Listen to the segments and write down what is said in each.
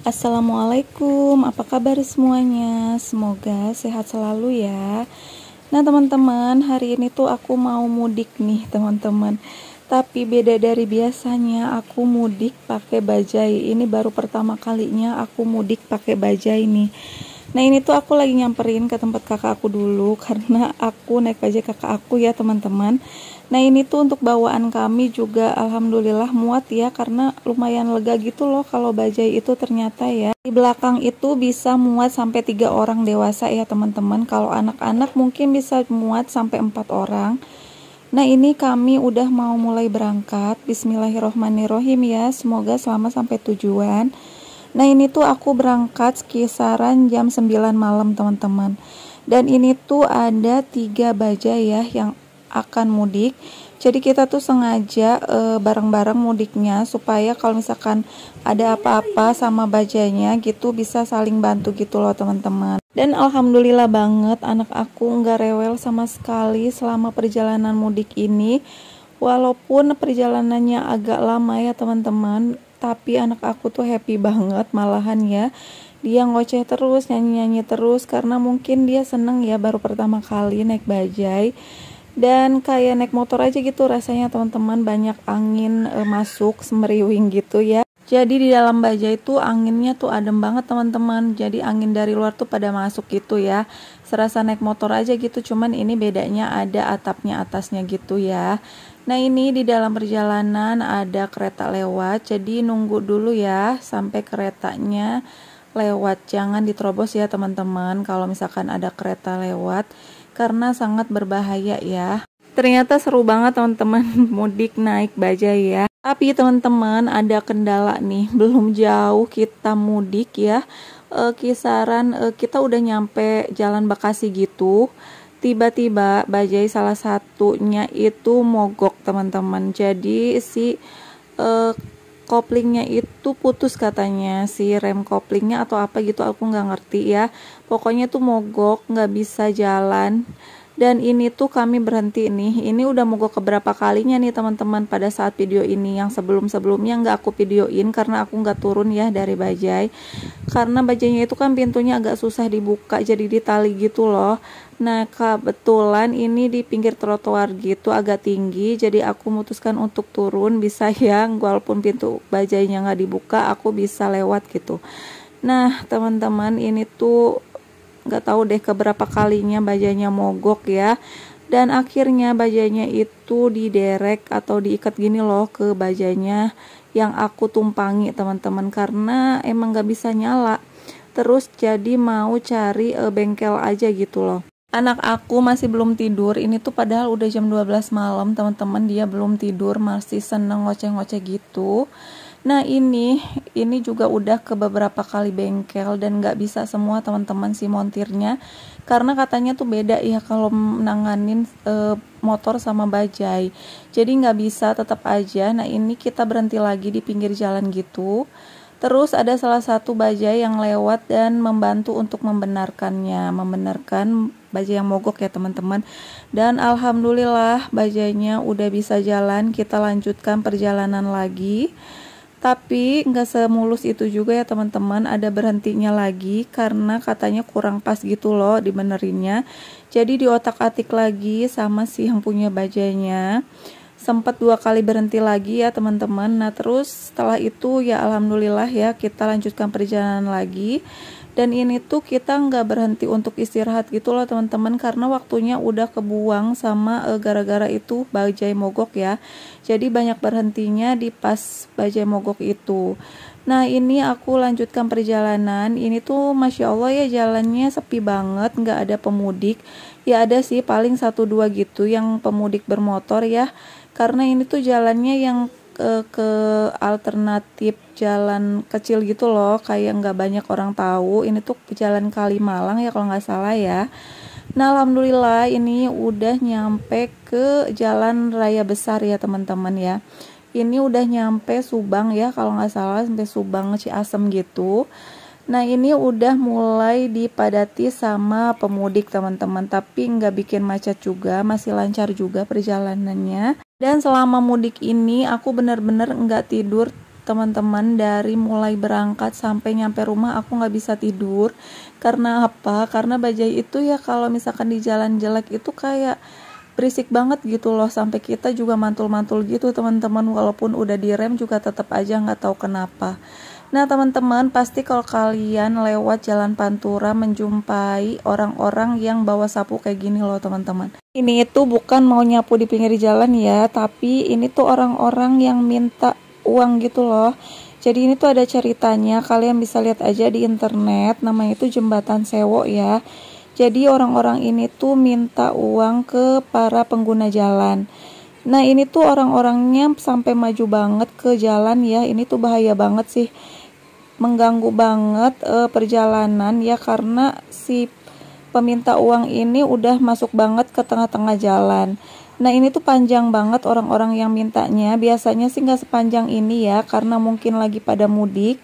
Assalamualaikum, apa kabar semuanya? Semoga sehat selalu ya. Nah teman-teman, hari ini tuh aku mau mudik nih teman-teman. Tapi beda dari biasanya, aku mudik pakai bajai. Ini baru pertama kalinya aku mudik pakai bajai nih. Nah ini tuh aku lagi nyamperin ke tempat kakak aku dulu karena aku naik bajai kakak aku ya teman-teman. Nah ini tuh untuk bawaan kami juga alhamdulillah muat ya, karena lumayan lega gitu loh kalau bajai itu ternyata ya. Di belakang itu bisa muat sampai 3 orang dewasa ya teman-teman. Kalau anak-anak mungkin bisa muat sampai 4 orang. Nah ini kami udah mau mulai berangkat. Bismillahirrohmanirrohim ya, semoga selamat sampai tujuan. Nah ini tuh aku berangkat kisaran jam 9 malam teman-teman. Dan ini tuh ada 3 bajai ya yang akan mudik. Jadi kita tuh sengaja bareng-bareng mudiknya supaya kalau misalkan ada apa-apa sama bajainya gitu bisa saling bantu gitu loh teman-teman. Dan alhamdulillah banget anak aku nggak rewel sama sekali selama perjalanan mudik ini. Walaupun perjalanannya agak lama ya teman-teman, tapi anak aku tuh happy banget malahan ya. Dia ngoceh terus, nyanyi-nyanyi terus karena mungkin dia seneng ya baru pertama kali naik bajai. Dan kayak naik motor aja gitu rasanya teman-teman, banyak angin masuk semeriwing gitu ya. Jadi di dalam bajai itu anginnya tuh adem banget teman-teman. Jadi angin dari luar tuh pada masuk gitu ya. Serasa naik motor aja gitu, cuman ini bedanya ada atapnya atasnya gitu ya. Nah ini di dalam perjalanan ada kereta lewat, jadi nunggu dulu ya sampai keretanya lewat. Jangan diterobos ya teman-teman kalau misalkan ada kereta lewat, karena sangat berbahaya ya. Ternyata seru banget teman-teman mudik naik bajai ya. Tapi teman-teman ada kendala nih, belum jauh kita mudik ya. Kisaran kita udah nyampe Jalan Bekasi gitu. Tiba-tiba bajai salah satunya itu mogok teman-teman. Jadi si koplingnya itu putus katanya, si rem koplingnya atau apa gitu, aku nggak ngerti ya. Pokoknya tuh mogok, nggak bisa jalan. Dan ini tuh kami berhenti nih. Ini udah mogok keberapa kalinya nih teman-teman pada saat video ini. Yang sebelum-sebelumnya nggak aku videoin karena aku nggak turun ya dari bajai. Karena bajainya itu kan pintunya agak susah dibuka, jadi ditali gitu loh. Nah kebetulan ini di pinggir trotoar gitu agak tinggi, jadi aku memutuskan untuk turun bisa ya, walaupun pintu bajainya nggak dibuka aku bisa lewat gitu. Nah teman-teman ini tuh nggak tahu deh keberapa kalinya bajainya mogok ya. Dan akhirnya bajainya itu diderek atau diikat gini loh ke bajainya yang aku tumpangi teman-teman, karena emang nggak bisa nyala. Terus jadi mau cari bengkel aja gitu loh. Anak aku masih belum tidur, ini tuh padahal udah jam 12 malam teman-teman, dia belum tidur, masih seneng ngoceh-ngoceh gitu. Nah ini juga udah ke beberapa kali bengkel dan nggak bisa semua teman-teman si montirnya, karena katanya tuh beda ya kalau nanganin motor sama bajai, jadi nggak bisa tetap aja. Nah ini kita berhenti lagi di pinggir jalan gitu. Terus ada salah satu bajai yang lewat dan membantu untuk membenarkan bajai yang mogok ya teman-teman. Dan alhamdulillah bajainya udah bisa jalan, kita lanjutkan perjalanan lagi. Tapi nggak semulus itu juga ya teman-teman, ada berhentinya lagi karena katanya kurang pas gitu loh dibenerinnya. Jadi diotak-atik lagi sama si yang punya bajainya. Sempat 2 kali berhenti lagi ya teman-teman. Nah terus setelah itu ya alhamdulillah ya kita lanjutkan perjalanan lagi. Dan ini tuh kita nggak berhenti untuk istirahat gitu loh teman-teman, karena waktunya udah kebuang sama gara-gara itu bajai mogok ya. Jadi banyak berhentinya di pas bajai mogok itu. Nah ini aku lanjutkan perjalanan. Ini tuh Masya Allah ya, jalannya sepi banget, nggak ada pemudik. Ya ada sih paling 1-2 gitu yang pemudik bermotor ya. Karena ini tuh jalannya yang ke alternatif jalan kecil gitu loh, kayak nggak banyak orang tahu. Ini tuh jalan Kalimalang ya kalau nggak salah ya. Nah alhamdulillah ini udah nyampe ke jalan raya besar ya teman-teman ya. Ini udah nyampe Subang ya kalau nggak salah, sampai Subang Ciasem gitu. Nah ini udah mulai dipadati sama pemudik teman-teman, tapi nggak bikin macet juga, masih lancar juga perjalanannya. Dan selama mudik ini aku bener-bener nggak tidur teman-teman. Dari mulai berangkat sampai nyampe rumah aku nggak bisa tidur. Karena apa? Karena bajai itu ya kalau misalkan di jalan jelek itu kayak berisik banget gitu loh, sampai kita juga mantul-mantul gitu teman-teman, walaupun udah direm juga tetap aja nggak tahu kenapa. Nah teman-teman, pasti kalau kalian lewat jalan Pantura menjumpai orang-orang yang bawa sapu kayak gini loh teman-teman. Ini itu bukan mau nyapu di pinggir jalan ya, tapi ini tuh orang-orang yang minta uang gitu loh. Jadi ini tuh ada ceritanya, kalian bisa lihat aja di internet, namanya itu Jembatan Sewo ya. Jadi orang-orang ini tuh minta uang ke para pengguna jalan. Nah ini tuh orang-orangnya sampai maju banget ke jalan ya, ini tuh bahaya banget sih, mengganggu banget perjalanan ya, karena si peminta uang ini udah masuk banget ke tengah-tengah jalan. Nah ini tuh panjang banget orang-orang yang mintanya, biasanya sih nggak sepanjang ini ya, karena mungkin lagi pada mudik,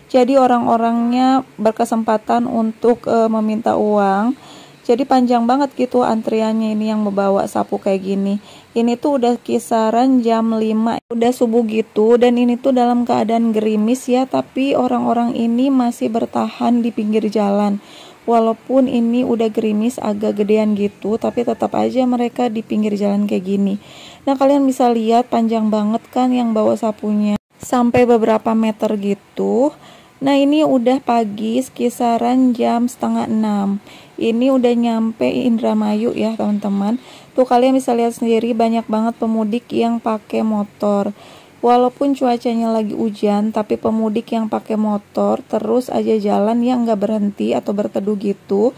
jadi orang-orangnya berkesempatan untuk meminta uang. Jadi panjang banget gitu antriannya ini yang membawa sapu kayak gini. Ini tuh udah kisaran jam 5, udah subuh gitu, dan ini tuh dalam keadaan gerimis ya, tapi orang-orang ini masih bertahan di pinggir jalan. Walaupun ini udah gerimis agak gedean gitu, tapi tetap aja mereka di pinggir jalan kayak gini. Nah kalian bisa lihat panjang banget kan yang bawa sapunya, sampai beberapa meter gitu. Nah ini udah pagi kisaran jam setengah 6. Ini udah nyampe Indramayu ya teman-teman. Tuh kalian bisa lihat sendiri banyak banget pemudik yang pakai motor. Walaupun cuacanya lagi hujan, tapi pemudik yang pakai motor terus aja jalan yang nggak berhenti atau berteduh gitu.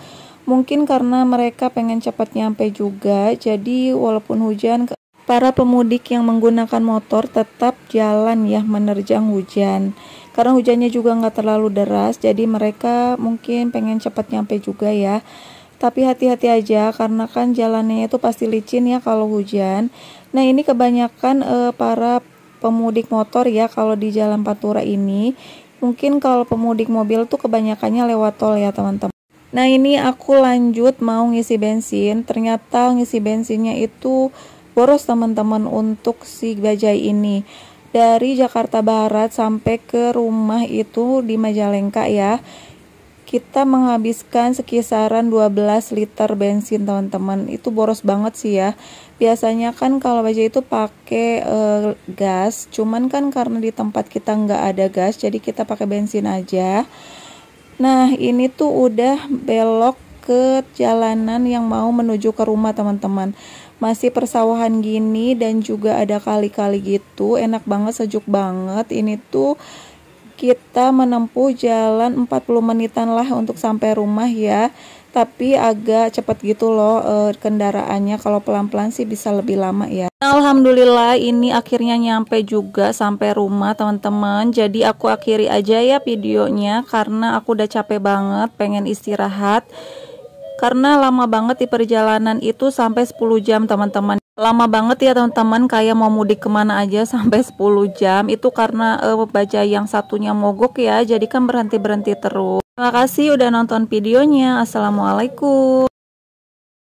Mungkin karena mereka pengen cepat nyampe juga. Jadi walaupun hujan, para pemudik yang menggunakan motor tetap jalan ya menerjang hujan. Karena hujannya juga nggak terlalu deras, jadi mereka mungkin pengen cepat nyampe juga ya. Tapi hati-hati aja karena kan jalannya itu pasti licin ya kalau hujan. Nah ini kebanyakan para pemudik motor ya kalau di jalan Pantura ini. Mungkin kalau pemudik mobil tuh kebanyakannya lewat tol ya teman-teman. Nah ini aku lanjut mau ngisi bensin, ternyata ngisi bensinnya itu boros teman-teman untuk si bajai ini. Dari Jakarta Barat sampai ke rumah itu di Majalengka ya, kita menghabiskan sekisaran 12 liter bensin teman-teman. Itu boros banget sih ya. Biasanya kan kalau bajai itu pakai gas, cuman kan karena di tempat kita nggak ada gas, jadi kita pakai bensin aja. Nah ini tuh udah belok ke jalanan yang mau menuju ke rumah teman-teman. Masih persawahan gini dan juga ada kali-kali gitu, enak banget, sejuk banget. Ini tuh kita menempuh jalan 40 menitan lah untuk sampai rumah ya, tapi agak cepat gitu loh kendaraannya. Kalau pelan-pelan sih bisa lebih lama ya. Alhamdulillah ini akhirnya nyampe juga sampai rumah teman-teman. Jadi aku akhiri aja ya videonya karena aku udah capek banget, pengen istirahat. Karena lama banget di perjalanan itu sampai 10 jam teman-teman. Lama banget ya teman-teman, kayak mau mudik kemana aja sampai 10 jam. Itu karena bajai yang satunya mogok ya, jadi kan berhenti-berhenti terus. Terima kasih udah nonton videonya. Assalamualaikum.